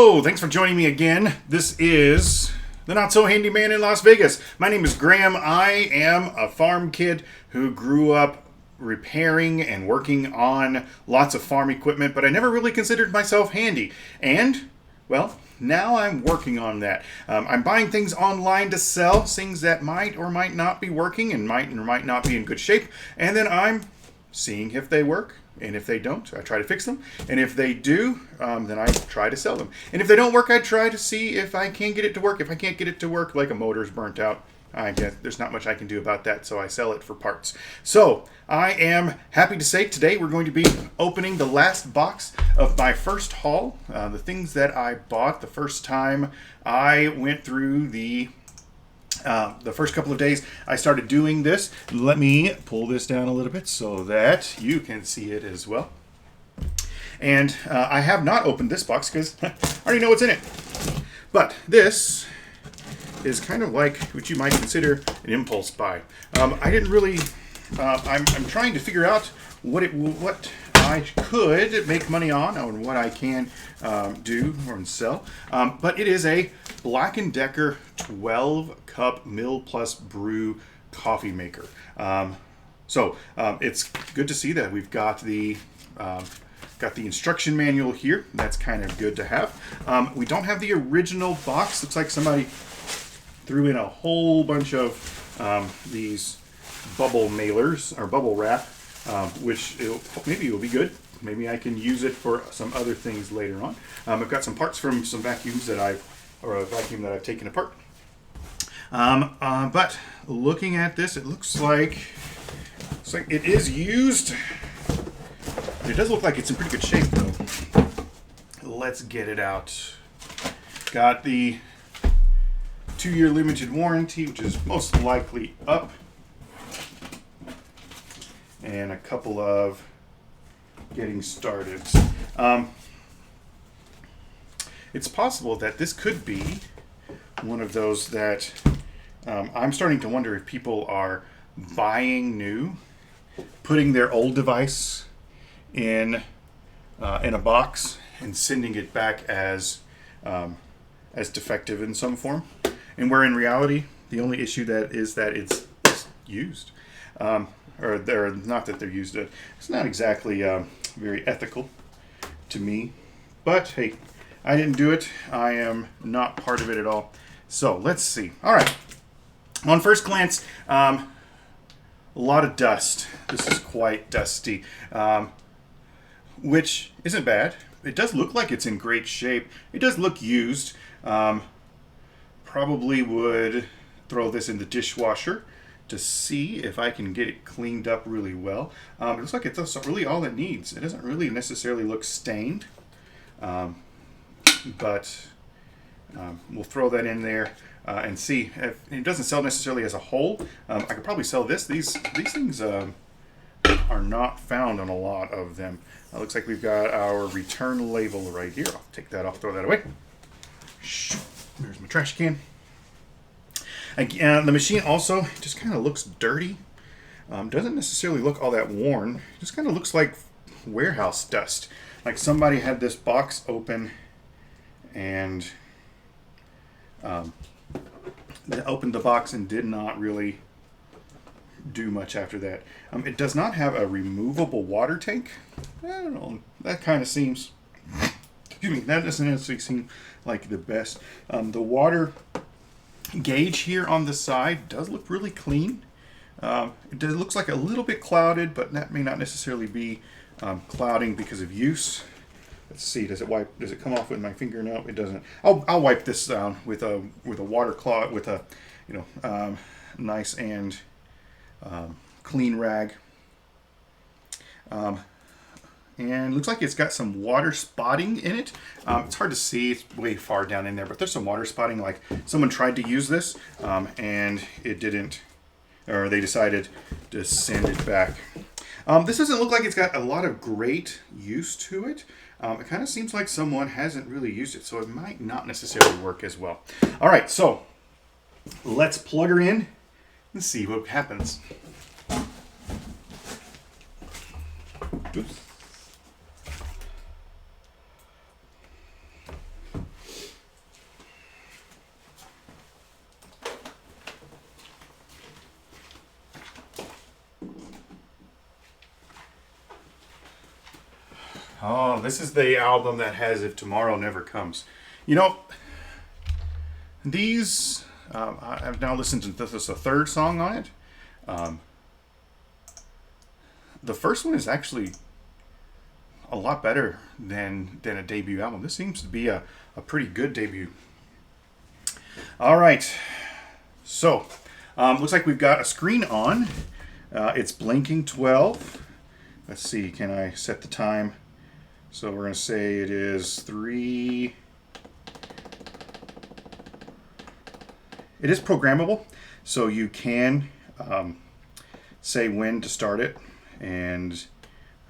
Hello, thanks for joining me again. This is the Not So Handy Man in Las Vegas. My name is Graham. I am a farm kid who grew up repairing and working on lots of farm equipment, but I never really considered myself handy. And, well, now I'm working on that. I'm buying things online to sell, things that might or might not be working and might or might not be in good shape, and then I'm seeing if they work. And if they don't, I try to fix them. And if they do, then I try to sell them. And if they don't work, I try to see if I can get it to work. If I can't get it to work, like a motor's burnt out, I guess there's not much I can do about that, so I sell it for parts. So I am happy to say today we're going to be opening the last box of my first haul. The things that I bought the first time I went through the first couple of days I started doing this. Let me pull this down a little bit so that you can see it as well. And I have not opened this box because I already know what's in it. But this is kind of like what you might consider an impulse buy. I didn't really. I'm trying to figure out what I could make money on and what I can do or sell. But it is a BLACK+DECKER 12-cup Mill+Brew Coffee Maker. So it's good to see that we've got the instruction manual here. That's kind of good to have. We don't have the original box. Looks like somebody threw in a whole bunch of these bubble mailers or bubble wrap. Which maybe it will be good. Maybe I can use it for some other things later on. I've got some parts from some vacuums that a vacuum that I've taken apart. But looking at this, it looks like it is used. It does look like it's in pretty good shape, though. Let's get it out. Got the 2-year limited warranty, which is most likely up. And a couple of getting started. It's possible that this could be one of those that I'm starting to wonder if people are buying new, putting their old device in a box and sending it back as defective in some form, and where in reality the only issue that it's used. Or they're not that they're used. It's not exactly very ethical to me. But hey, I didn't do it. I am not part of it at all. So let's see. All right. On first glance, a lot of dust. This is quite dusty, which isn't bad. It does look like it's in great shape. It does look used. Probably would throw this in the dishwasher to see if I can get it cleaned up really well. It looks like it's really all it needs. It doesn't really necessarily look stained, but we'll throw that in there and see. If it doesn't sell necessarily as a whole, I could probably sell this. These things are not found on a lot of them. Looks like we've got our return label right here. I'll take that off, throw that away. There's my trash can. The machine also just kind of looks dirty. Doesn't necessarily look all that worn. Just kind of looks like warehouse dust. Like somebody had this box open and they opened the box and did not really do much after that. It does not have a removable water tank. I don't know. That kind of seems... Excuse me. That doesn't necessarily seem like the best. The water gauge here on the side does look really clean. It looks like a little bit clouded, but that may not necessarily be clouding because of use. Let's see, does it come off with my finger? No, it doesn't. I'll wipe this down with a water cloth, with a nice and clean rag. And looks like it's got some water spotting in it. It's hard to see, it's way far down in there, but there's some water spotting, like someone tried to use this and it didn't, or they decided to send it back. This doesn't look like it's got a lot of great use to it. It kind of seems like someone hasn't really used it, so it might not necessarily work as well. All right, so let's plug her in and see what happens. Oops. Oh, this is the album that has If Tomorrow Never Comes. You know, these, I've now listened to this is a third song on it. The first one is actually a lot better than a debut album. This seems to be a pretty good debut. All right. So, looks like we've got a screen on. It's blinking 12. Let's see, can I set the time? So we're going to say it is 3. It is programmable, so you can say when to start it and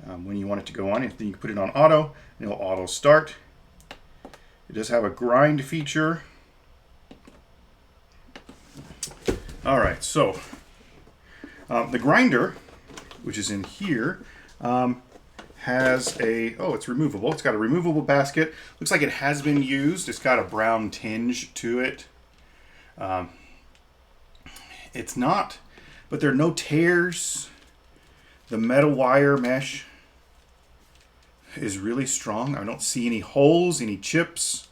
when you want it to go on. If you can put it on auto, and it'll auto start. It does have a grind feature. All right, so the grinder, which is in here, has it's removable. It's got a removable basket. Looks like it has been used. It's got a brown tinge to it. It's not, but there are no tears. The metal wire mesh is really strong. I don't see any holes, any chips.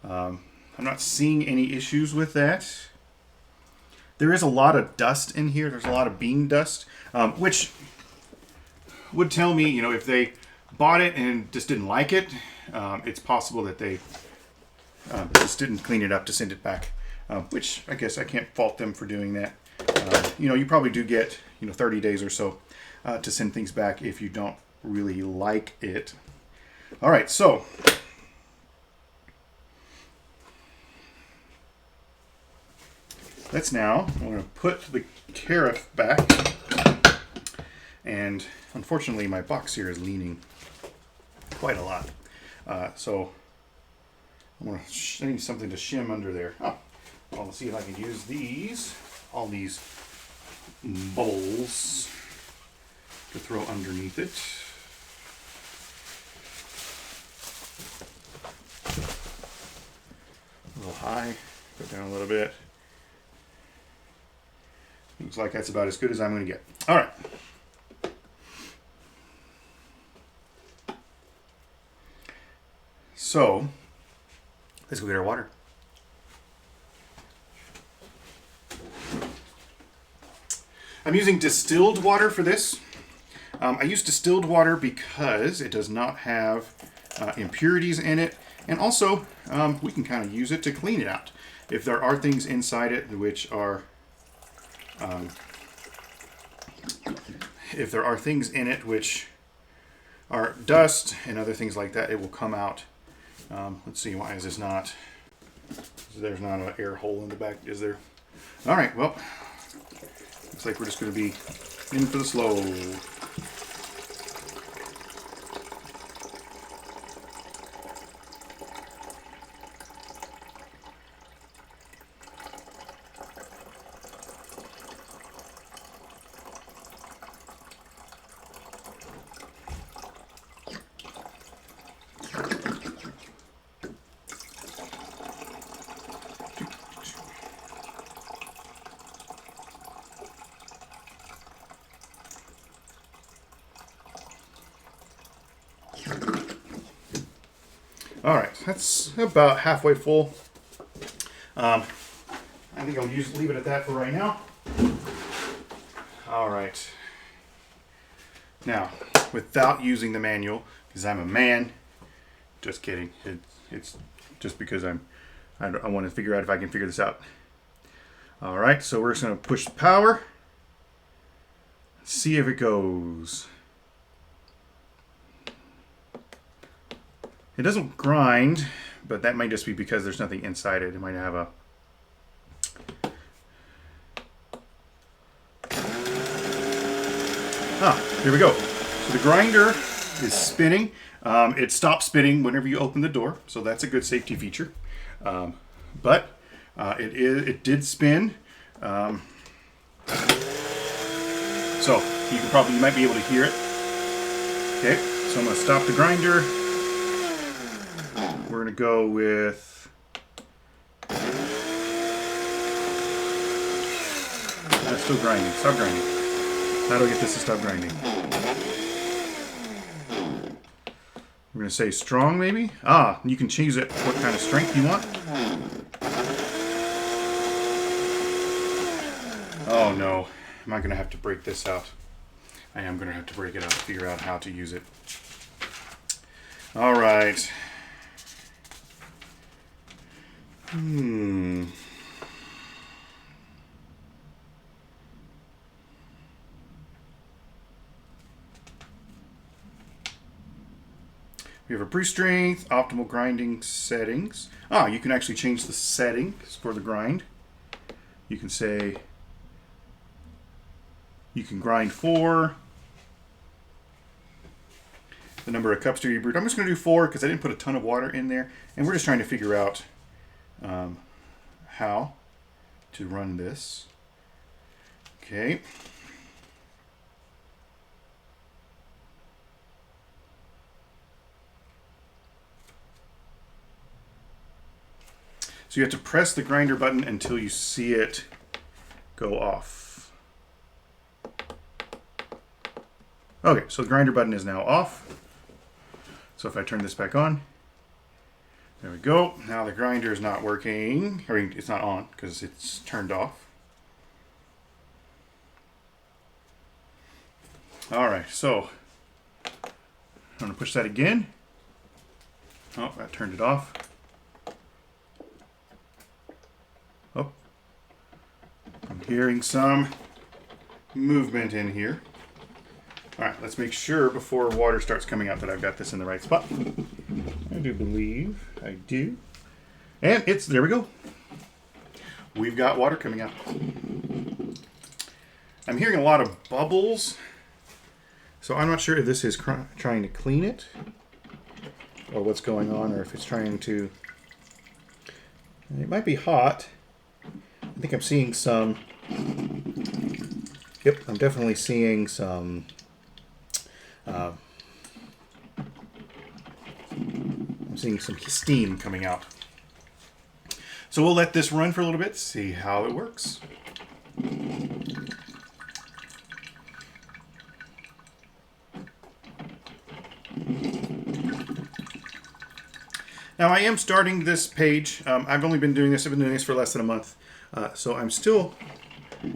I'm not seeing any issues with that. There is a lot of dust in here. There's a lot of bean dust, which would tell me, if they bought it and just didn't like it, it's possible that they just didn't clean it up to send it back, which I guess I can't fault them for doing that. You probably do get, 30 days or so to send things back if you don't really like it. All right, so I'm going to put the carafe back, and unfortunately my box here is leaning quite a lot. So I'm going to need something to shim under there. I'll see if I can use all these bowls to throw underneath it. A little high, go down a little bit. Looks like that's about as good as I'm going to get. All right. So, let's go get our water. I'm using distilled water for this. I use distilled water because it does not have impurities in it. And also, we can kind of use it to clean it out. If there are things inside it which are if there are things in it which are dust and other things like that, it will come out. Let's see, why is this not? There's not an air hole in the back, is there? All right, well, looks like we're just going to be in for the slow. All right, that's about halfway full. I think I'll leave it at that for right now. All right. Now, without using the manual, because I'm a man, just kidding. It's just because I want to figure out if I can figure this out. All right, so we're just going to push the power. See if it goes. It doesn't grind, but that might just be because there's nothing inside it. It might have a... Here we go. So the grinder is spinning. It stops spinning whenever you open the door, so that's a good safety feature. But it did spin. So you might be able to hear it. Okay, so I'm going to stop the grinder. We're going to go with... That's still grinding. Stop grinding. How do I get this to stop grinding? We're going to say strong, maybe. Ah, you can choose it what kind of strength you want. Oh no, am I going to have to break this out? I am going to have to break it out, figure out how to use it. All right. We have a brew strength, optimal grinding settings. Ah, you can actually change the settings for the grind. You can say, you can grind 4. The number of cups to be brewed. I'm just going to do 4 because I didn't put a ton of water in there. And we're just trying to figure out how to run this. Okay. So you have to press the grinder button until you see it go off. Okay, so the grinder button is now off. So if I turn this back on, there we go. Now the grinder is not working. I mean, it's not on because it's turned off. All right, so I'm gonna push that again. Oh, that turned it off. Oh, I'm hearing some movement in here. All right, let's make sure before water starts coming out that I've got this in the right spot. I do believe I do. And it's, there we go. We've got water coming out. I'm hearing a lot of bubbles. So I'm not sure if this is trying to clean it or what's going on, or if it's trying to, it might be hot. I think I'm seeing some, yep, I'm definitely seeing some, I'm seeing some steam coming out. So we'll let this run for a little bit, see how it works. Now I am starting this page. I've only been doing this, I've been doing this for less than a month. So I'm still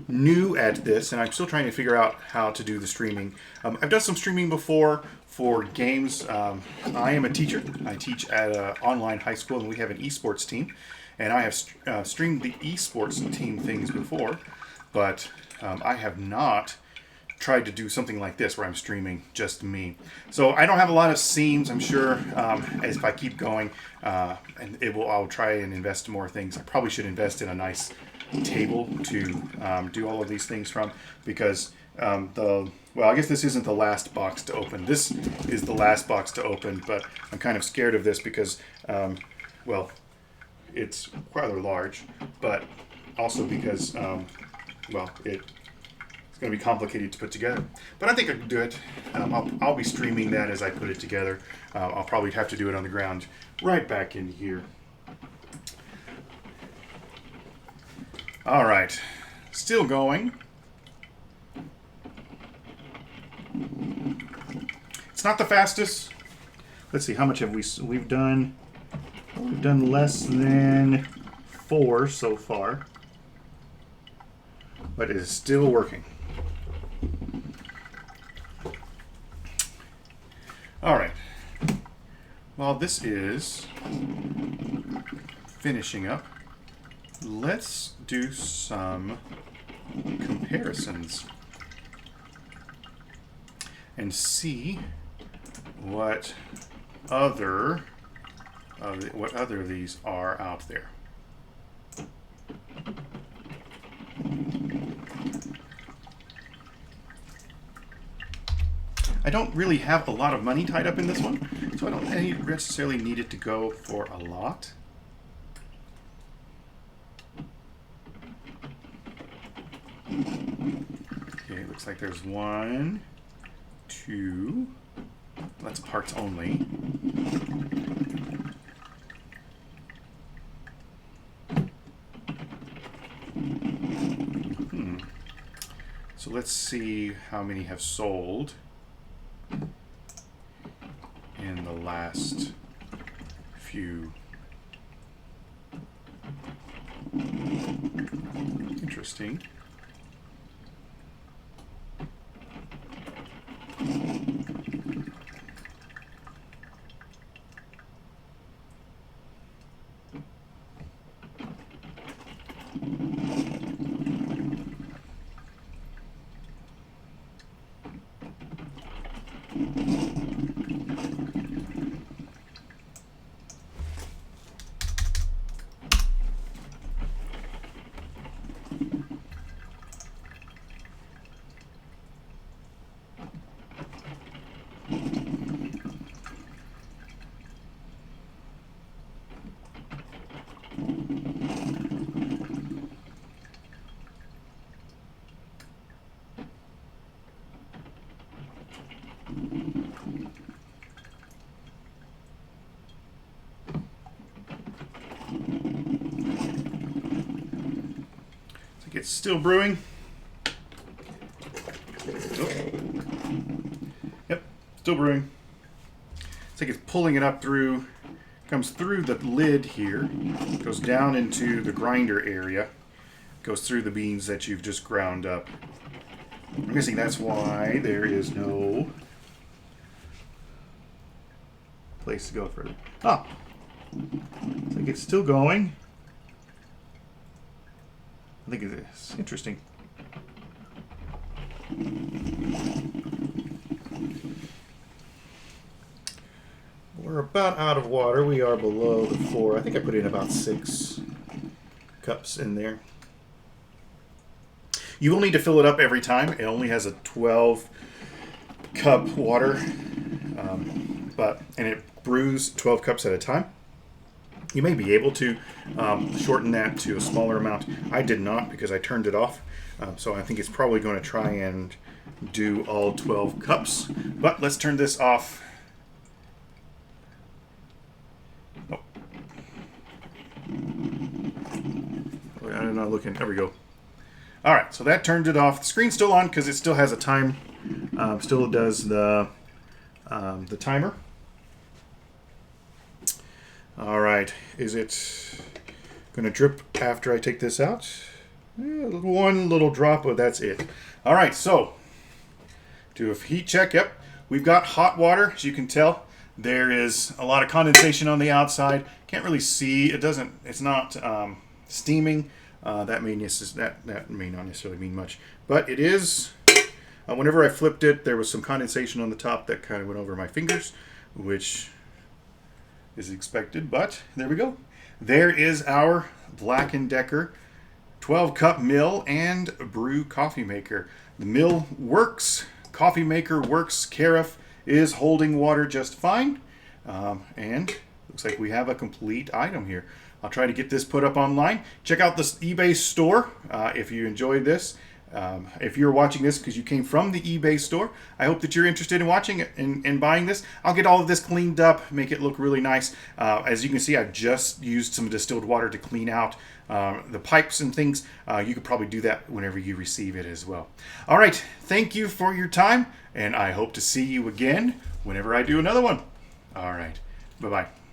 new at this, and I'm still trying to figure out how to do the streaming. I've done some streaming before for games. I am a teacher. I teach at an online high school, and we have an esports team. And I have streamed the esports team things before, but I have not tried to do something like this where I'm streaming just me. So I don't have a lot of scenes, I'm sure, as if I keep going, and I'll try and invest in more things. I probably should invest in a nice table to do all of these things from, because well, I guess this isn't the last box to open. This is the last box to open, but I'm kind of scared of this because, well, it's rather large, but also because, well, it's going to be complicated to put together. But I think I can do it. I'll be streaming that as I put it together. I'll probably have to do it on the ground right back in here. All right, still going. It's not the fastest. Let's see, how much have we've done? We've done less than 4 so far, but it is still working. All right. While this is finishing up, let's do some comparisons and see what other of these are out there. I don't really have a lot of money tied up in this one, so I don't necessarily need it to go for a lot. Okay, it looks like there's 1, 2. That's parts only. So let's see how many have sold in the last few. Interesting. It's still brewing. Oh. Yep, still brewing. It's like it's pulling it up through, comes through the lid here, goes down into the grinder area, goes through the beans that you've just ground up. I'm guessing that's why there is no place to go further. Ah, it's like it's still going. I think it's interesting. We're about out of water. We are below the 4. I think I put in about 6 cups in there. You will need to fill it up every time. It only has a 12 cup water, and it brews 12 cups at a time. You may be able to shorten that to a smaller amount. I did not because I turned it off. So I think it's probably going to try and do all 12 cups. But let's turn this off. Oh. I'm not looking. There we go. All right, so that turned it off. The screen's still on because it still has a time. Still does the timer. All right, is it going to drip after I take this out? One little drop, but that's it. All right, so do a heat check. Yep, we've got hot water. As you can tell, there is a lot of condensation on the outside. Can't really see. It doesn't. It's not steaming. That may not necessarily mean much, but it is. Whenever I flipped it, there was some condensation on the top that kind of went over my fingers, which is expected, but there we go. There is our Black & Decker 12-cup Mill+Brew Coffee Maker. The mill works, coffee maker works, carafe is holding water just fine, and looks like we have a complete item here. I'll try to get this put up online. Check out this eBay store if you enjoyed this. If you're watching this because you came from the eBay store, I hope that you're interested in watching it and buying this. I'll get all of this cleaned up, make it look really nice. As you can see, I've just used some distilled water to clean out the pipes and things. You could probably do that whenever you receive it as well. All right, thank you for your time, and I hope to see you again whenever I do another one. All right, bye-bye.